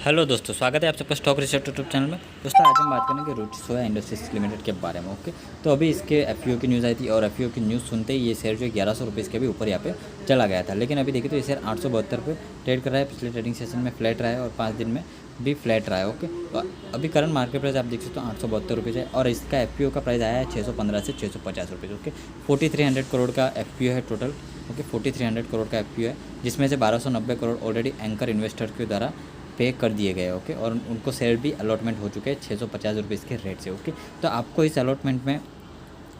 Hello दोस्तों, स्वागत है आप सबका स्टॉक रिसर्च यूट्यूब चैनल में। दोस्तों आज हम बात करेंगे रुचि सोया इंडस्ट्रीज लिमिटेड के बारे में। ओके, तो अभी इसके एफपीओ की न्यूज़ आई थी और एफपीओ की न्यूज़ सुनते ही ये शेयर जो 1100 रुपये के भी ऊपर यहाँ पे चला गया था। लेकिन अभी देखिए तो ये शेयर 872 पे ट्रेड कर रहा है। पिछले ट्रेडिंग सेशन में फ्लैट रहा है और 5 दिन में भी फ्लैट रहा है। ओके, तो अभी करंट मार्केट प्राइस आप देख सकते हो 872 रुपये है और इसका एफपीओ का प्राइस आया है 615 से 650 रुपये। ओके, 4300 करोड़ का एफपीओ है टोटल। ओके, 4300 करोड़ का एफपीओ है, जिसमें से 1290 करोड़ ऑलरेडी एंकर इन्वेस्टर के द्वारा पे कर दिए गए। ओके, और उनको शेयर भी अलॉटमेंट हो चुके हैं 650 रुपये के रेट से। ओके, तो आपको इस अलॉटमेंट में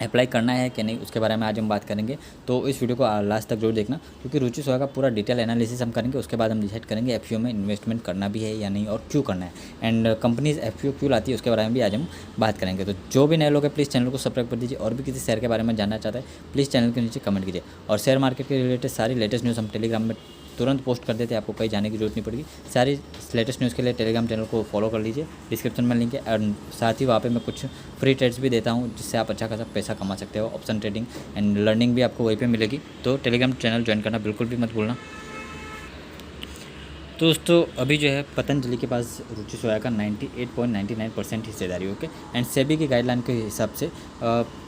अप्लाई करना है कि नहीं, उसके बारे में आज हम बात करेंगे। तो इस वीडियो को लास्ट तक जरूर देखना, क्योंकि रुचि सोया का पूरा डिटेल एनालिसिस हम करेंगे। उसके बाद हम डिसाइड करेंगे एफपीओ में इन्वेस्टमेंट करना भी है या नहीं और क्यों करना है, एंड कंपनीज एफपीओ क्यों लाती है उसके बारे में भी आज हम बात करेंगे। तो जो भी नए लोग हैं प्लीज़ चैनल को सब्सक्राइब कर दीजिए, और भी किसी शेयर के बारे में जानना चाहता है प्लीज़ चैनल के नीचे कमेंट कीजिए। और शेयर मार्केट के रिलेटेड सारी लेटेस्ट न्यूज़ हम टेलीग्राम में तुरंत पोस्ट कर देते हैं, आपको कहीं जाने की जरूरत नहीं पड़ेगी। सारी लेटेस्ट न्यूज़ के लिए टेलीग्राम चैनल को फॉलो कर लीजिए, डिस्क्रिप्शन में लिंक है। और साथ ही वहाँ पे मैं कुछ फ्री ट्रेड्स भी देता हूँ, जिससे आप अच्छा खासा पैसा कमा सकते हो। ऑप्शन ट्रेडिंग एंड लर्निंग भी आपको वहीं पे मिलेगी, तो टेलीग्राम चैनल ज्वाइन करना बिल्कुल भी मत भूलना। तो दोस्तों अभी जो है पतंजलि के पास रुचि सोया का 98.99% हिस्सेदारी। ओके, एंड सेबी की गाइडलाइन के हिसाब से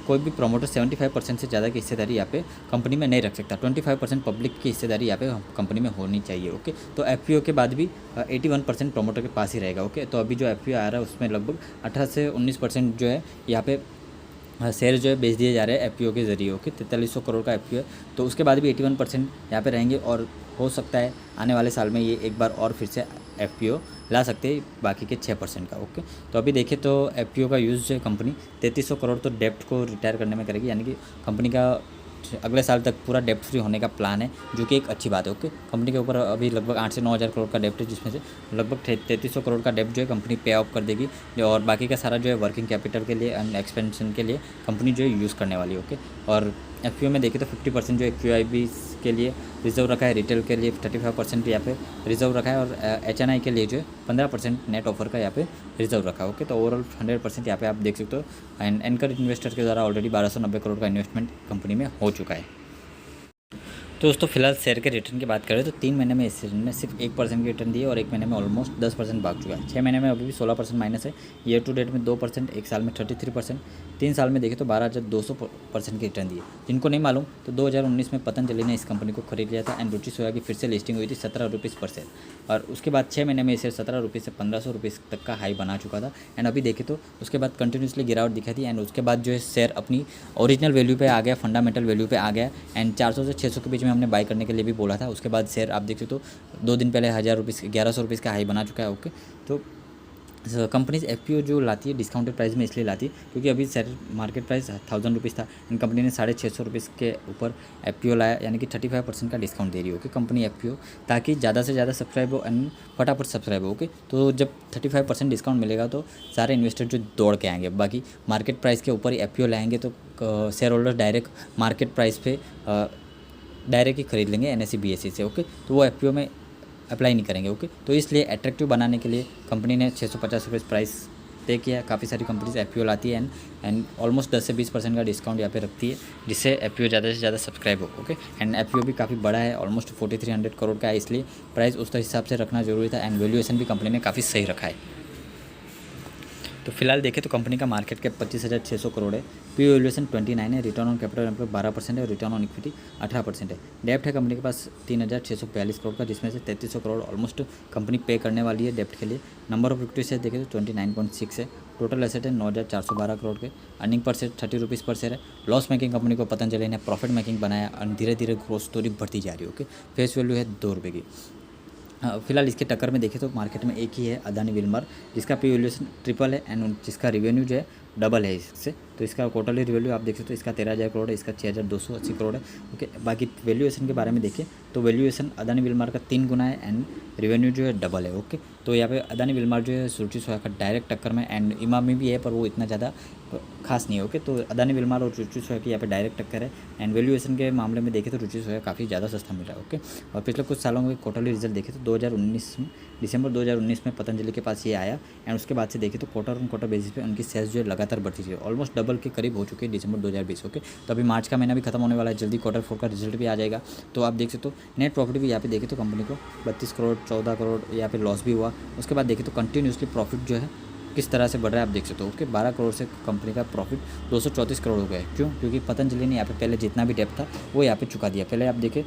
कोई भी प्रोमोटर 75% से ज़्यादा की हिस्सेदारी यहाँ पे कंपनी में नहीं रख सकता। 25% पब्लिक की हिस्सेदारी यहाँ पे कंपनी में होनी चाहिए। ओके, तो एफपीओ के बाद भी 81% प्रोमोटर के पास ही रहेगा। ओके, तो अभी जो एफपीओ आ रहा है उसमें लगभग 18 से 19% जो है यहाँ पे शेयर जो है बेच दिए जा रहे हैं एफपीओ के जरिए। ओके, 4300 करोड़ का एफपीओ है, तो उसके बाद भी 81% यहाँ पे रहेंगे और हो सकता है आने वाले साल में ये एक बार और फिर से एफपीओ ला सकते हैं बाकी के 6% का। ओके, तो अभी देखें तो एफपीओ का यूज़ जो है कंपनी 3300 करोड़ तो डेप्ट को रिटायर करने में करेगी, यानी कि कंपनी का अगले साल तक पूरा डेप्ट फ्री होने का प्लान है, जो कि एक अच्छी बात है। ओके, कंपनी के ऊपर अभी लगभग 8 से 9 हज़ार करोड़ का डेप्ट है, जिसमें से लगभग 3300 करोड़ का डेप्ट जो है कंपनी पे ऑफ कर देगी, और बाकी का सारा जो है वर्किंग कैपिटल के लिए एंड एक्सपेंशन के लिए कंपनी जो है यूज़ करने वाली है। ओके, और एफपीओ में देखें तो 50% जो है क्यूआईबी के लिए रिजर्व रखा है, रिटेल के लिए 35% यहाँ पे रिजर्व रखा है, और एचएनआई के लिए जो है 15% नेट ऑफर का यहाँ पे रिजर्व रखा है। ओके, तो ओवरऑल 100% यहाँ पे आप देख सकते हो, एंड एंकर इन्वेस्टर के द्वारा ऑलरेडी 1290 करोड़ का इन्वेस्टमेंट कंपनी में हो चुका है। तो दोस्तों फिलहाल शेयर के रिटर्न की बात करें तो 3 महीने में इस शेयर ने सिर्फ 1% की रिटर्न दी है, और 1 महीने में ऑलमोस्ट 10% भाग चुका है। 6 महीने में अभी भी 16% माइनस है, ईयर टू डेट में 2%, एक साल में 33%, 3 साल में देखें तो 12,200% की रिटर्न दी है। जिनको नहीं मालूम तो 2019 में पतंजलि ने इस कंपनी को खरीद लिया था, एंड रुचि सोया की फिर से लिस्टिंग हुई थी 17 रुपीज़ पर शेयर, और उसके बाद 6 महीने में इस शेयर 17 रुपये से 1500 रुपये तक का हाई बना चुका था। एंड अभी देखें तो उसके बाद कंटिन्यूसली गिरावट दिखाई थी, एंड उसके बाद जो है शेयर अपनी ओरिजिनल वैल्यू पे आ गया, फंडामेंटल वैल्यू पे आ गया, एंड 400 से 600 के बीच में हमने बाई करने के लिए भी बोला था। उसके बाद शेयर आप देख सकते हो 2 दिन पहले 1000 रुपये 1100 रुपये का हाई बना चुका है। ओके, तो कंपनीज एफपीओ जो लाती है डिस्काउंटेड प्राइस में इसलिए लाती है क्योंकि अभी शेयर मार्केट प्राइस 1000 रुपीज़ था, एंड कंपनी ने 650 रुपये के ऊपर एफपीओ लाया, यानी कि 35% का डिस्काउंट दे रही है। ओके, कंपनी एफपीओ, ताकि ज़्यादा से ज़्यादा सब्सक्राइब हो एंड फटाफट सब्सक्राइब हो। ओके, तो जब 35% डिस्काउंट मिलेगा तो सारे इन्वेस्टर जो दौड़ के आएंगे, बाकी मार्केट प्राइस के ऊपर ही एफपीओ लाएंगे तो share holder direct market price पे डायरेक्ट ही खरीद लेंगे एनएसई बीएसई से। ओके, तो वो एफपीओ में अप्लाई नहीं करेंगे। ओके, तो इसलिए अट्रैक्टिव बनाने के लिए कंपनी ने 650 रुपये प्राइस तय किया। काफ़ी सारी कंपनीज एफपीओ लाती है एंड ऑलमोस्ट 10 से 20% का डिस्काउंट यहाँ पे रखती है, जिससे एफपीओ ज़्यादा से ज़्यादा सब्सक्राइब हो। ओके, एंड एफपीओ भी काफ़ी बड़ा है, ऑलमोस्ट 4300 करोड़ का है, इसलिए प्राइस उस हिसाब से रखना जरूरी था, एंड वैल्यूएशन भी कंपनी ने काफ़ी सही रखा है। तो फिलहाल देखें तो कंपनी का मार्केट कैप 25,600 करोड़ है, पी वैल्यूएशन 29 है, रिटर्न ऑन कैपिटल एम्प्लॉय 12% है, और रिटर्न ऑन इक्विटी 18% है। डेप्ट है कंपनी के पास 3,642 करोड़ का, जिसमें से 3300 करोड़ ऑलमोस्ट कंपनी पे करने वाली है डेप्ट के लिए। नंबर ऑफ इक्विटी से देखें तो 29.6 है। टोटल एसेट है 9,412 करोड़ के। अर्निंग पर शेयर 30 रुपीज़ पर शेयर है। लॉस मेकिंग कंपनी को पतंजलि ने प्रॉफिट मेकिंग बनाया, और धीरे धीरे ग्रोथ स्टोरी बढ़ती जा रही है। ओके, फेस वैल्यू है 2 रुपये की। फिलहाल इसके टक्कर में देखें तो मार्केट में एक ही है अदानी विल्मर, जिसका पी वैल्यूएशन ट्रिपल है, एंड जिसका रिवेन्यू जो है डबल है इससे। तो इसका क्वार्टरली रिवेन्यू आप देख सकते हो, इसका 13,000 करोड़ है, इसका 6,280 करोड़ है। ओके, बाकी वैल्यूएशन के बारे में देखें तो वैल्यूएशन अदानी विल्मर का 3 गुना है, एंड रिवेन्यू जो है डबल है। ओके, तो यहाँ पे अदानी विल्मर जो है रुचि सोया का डायरेक्ट टक्कर में, एंड इमामी भी है पर वो इतना ज़्यादा खास नहीं है। ओके, तो अदानी विल्मर और रुचि सोया की यहाँ पे डायरेक्ट टक्कर है, एंड वैल्यूएशन के मामले में देखें तो रुचि सोया काफ़ी ज़्यादा सस्ता मिल रहा है। ओके, और पिछले कुछ सालों में क्वार्टरली रिजल्ट देखें तो 2019 में दिसंबर 2019 में पतंजलि के पास ये आया, एंड उसके बाद से देखें तो क्वार्टर ऑन क्वार्टर बेसिस पे उनकी सेल्स जो है लगातार बढ़ती है, ऑलमोस्ट डबल के करीब हो चुके हैं दिसंबर 2020। ओके, तो अभी मार्च का महीना भी खत्म होने वाला है, जल्दी क्वार्टर 4 का रिजल्ट भी आ जाएगा। तो आप देख सकते हो नेट प्रॉफिट भी यहाँ पे देखें तो कंपनी को 32 करोड़ 14 करोड़ यहाँ पे लॉस भी हुआ, उसके बाद देखें तो कंटिन्यूसली प्रॉफिट जो है किस तरह से बढ़ रहा है आप देख सकते हो। ओके 12 करोड़ से कंपनी का प्रॉफिट 234 करोड़ हो गया है। क्यों? क्योंकि पतंजलि ने यहाँ पे पहले जितना भी डेप्थ था वो यहाँ पे चुका दिया। पहले आप देखें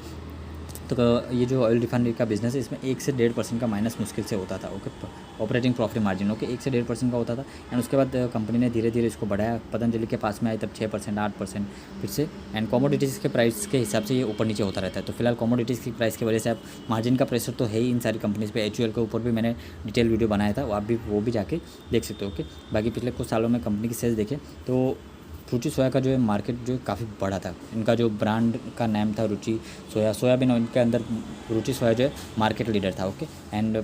तो ये जो ऑयल रिफाइनरी का बिजनेस है इसमें 1 से 1.5% का माइनस मुश्किल से होता था। ओके ऑपरेटिंग प्रॉफिट मार्जिन 1 से 1.5% का होता था। एंड उसके बाद कंपनी ने धीरे धीरे इसको बढ़ाया, पतंजलि के पास में आए तब 6%, 8% फिर से। एंड कमोडिटीज़ के प्राइस के हिसाब से ये ऊपर नीचे होता रहता है। तो फिलहाल कमोडिटीज़ की प्राइस की वजह से अब मार्जिन का प्रेशर तो है ही इन सारी कंपनीज़ पे। HUL के ऊपर भी मैंने डिटेल वीडियो बनाया था, वो भी जाके देख सकते हो। ओके बाकी पिछले कुछ सालों में कंपनी की सेल्स देखें तो रुचि सोया का जो है मार्केट जो है काफ़ी बड़ा था। इनका जो ब्रांड का नाम था रुचि सोया, सोयाबीन इनके अंदर रुचि सोया जो है मार्केट लीडर था। ओके एंड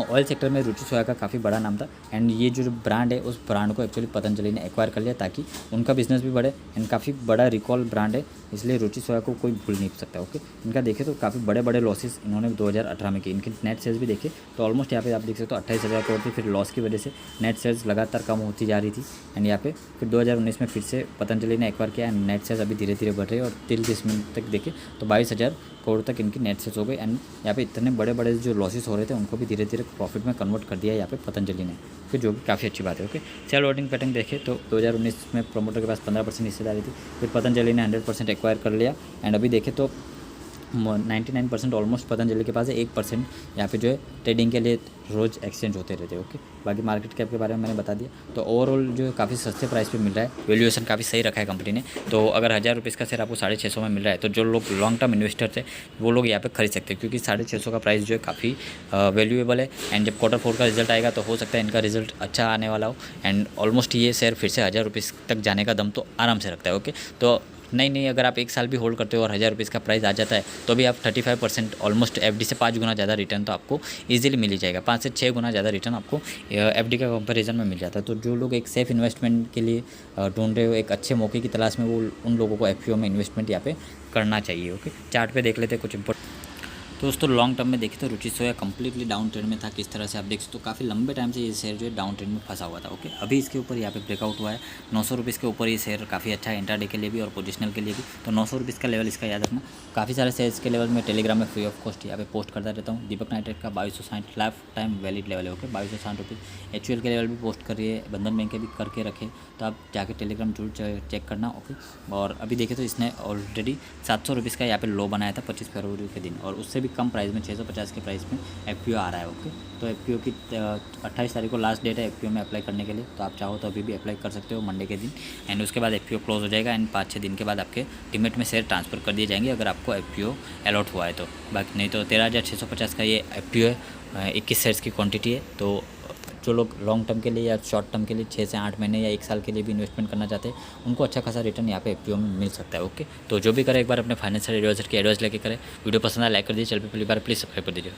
ऑयल सेक्टर में रुचि सोया का काफ़ी बड़ा नाम था। एंड ये जो ब्रांड है उस ब्रांड को एक्चुअली पतंजलि ने एक्वायर कर लिया ताकि उनका बिजनेस भी बढ़े। एंड काफ़ी बड़ा रिकॉल ब्रांड है, इसलिए रुचि सोया को कोई भूल नहीं सकता। ओके इनका देखें तो काफ़ी बड़े बड़े लॉसेस इन्होंने 2018 में किए। इनकी नेट सेल्स भी देखे तो ऑलमोस्ट यहाँ पे आप देख सकते हो 28,000 करोड़ थी। फिर लॉस की वजह से नेट सेल्स लगातार कम होती जा रही थी। एंड यहाँ पे फिर 2019 में फिर से पतंजलि ने एक्वायर किया एंड नेट सेल्स अभी धीरे धीरे बढ़ रही है। और टिल दिस मिनट तक देखें तो 22,000 करोड़ तक इनकी नेट सेल्स हो गई। एंड यहाँ पे इतने बड़े बड़े जो लॉसेस हो रहे थे उनको भी धीरे धीरे प्रॉफिट में कन्वर्ट कर दिया यहाँ पे पतंजलि ने, फिर जो कि काफ़ी अच्छी बात है। ओके शेयर होल्डिंग पैटर्न देखें तो 2019 में प्रोमोटर के पास 15% हिस्सेदारी थी, फिर पतंजलि ने 100% एक्वायर कर लिया। एंड अभी देखें तो 99% ऑलमोस्ट पतंजलि के पास है। 1% यहाँ पे जो है ट्रेडिंग के लिए रोज़ एक्सचेंज होते रहते हैं। ओके बाकी मार्केट कैप के बारे में मैंने बता दिया। तो ओवरऑल जो है काफ़ी सस्ते प्राइस पे मिल रहा है, वैल्यूएशन काफ़ी सही रखा है कंपनी ने। तो अगर 1000 रुपये का शेयर आपको 650 में मिल रहा है तो जो लोग लॉन्ग टर्म इन्वेस्टर थे वो लोग यहाँ पे खरीद सकते हैं, क्योंकि 650 का प्राइस जो है काफ़ी वैल्यूएबल है। एंड जब Q4 का रिजल्ट आएगा तो हो सकता है इनका रिजल्ट अच्छा आने वाला हो। एंड ऑलमोस्ट ये शेयर फिर से 1000 रुपये तक जाने का दम तो आराम से रखता है। ओके तो नहीं अगर आप 1 साल भी होल्ड करते हो और 1000 रुपये का प्राइस आ जाता है तो भी आप 35% ऑलमोस्ट FD से 5 गुना ज़्यादा रिटर्न तो आपको इजीली मिल ही जाएगा। 5 से 6 गुना ज़्यादा रिटर्न आपको FD का कंपैरिजन में मिल जाता है। तो जो लोग एक सेफ इन्वेस्टमेंट के लिए ढूंढ रहे हो, एक अच्छे मौके की तलाश में, वो उन लोगों को FPO में इन्वेस्टमेंट यहाँ पे करना चाहिए। ओके चार्ट पे देख लेते हैं कुछ इंपॉर्टेंट। तो दोस्तों लॉन्ग टर्म में देखें तो रुचि सोया कंप्लीटली डाउन ट्रेंड में था। किस तरह से आप देख सकते हो, काफ़ी लंबे टाइम से ये शेयर जो है डाउन ट्रेंड में फंसा हुआ था। ओके अभी इसके ऊपर यहाँ पे ब्रेकआउट हुआ है 900 रुपये के ऊपर। ये शेयर काफ़ी अच्छा है इंट्राडे के लिए भी और पोजिशनल के लिए भी। तो 900 रुपये का लेवल इसका याद रखना। काफ़ी सारे शेयर्स के लेवल में टेलीग्राम में फ्री ऑफ कॉस्ट यहाँ पे पोस्ट करता रहता हूँ। दीपक नाइट्रेट का 2260 लाइफ टाइम वैलिड लेवल है। ओके 2260 रुपये। HUL के लेवल भी पोस्ट करिए, बंधन बैंक के भी करके रखे, तो आप जाके टेलीग्राम जरूर चेक करना। ओके और अभी देखें तो इसने ऑलरेडी 700 रुपये का यहाँ पे लो बनाया था 25 फरवरी के दिन, और उससे भी कम प्राइस में 650 के प्राइस में FPO आ रहा है। ओके तो FPO की 28 तारीख को लास्ट डेट है FPO में अप्लाई करने के लिए। तो आप चाहो तो अभी भी अप्लाई कर सकते हो मंडे के दिन। एंड उसके बाद FPO क्लोज हो जाएगा एंड 5-6 दिन के बाद आपके डीमैट में शेयर ट्रांसफ़र कर दिए जाएंगे अगर आपको FPO अलॉट हुआ है तो। बाकी नहीं तो 13,650 का ये FPO है, 21 शेयर्स की क्वान्टिटी है। तो जो लोग लॉन्ग टर्म के लिए या शॉर्ट टर्म के लिए 6 से 8 महीने या 1 साल के लिए भी इन्वेस्टमेंट करना चाहते हैं उनको अच्छा खासा रिटर्न यहाँ पे FPO में मिल सकता है। ओके तो जो भी करें एक बार अपने फाइनेंशियल एडवाइजर की एडवाइस लेके करें। वीडियो पसंद आए लाइक कर दीजिए, चैनल पे पहली बार प्लीज़ सब्सक्राइब कर दीजिए।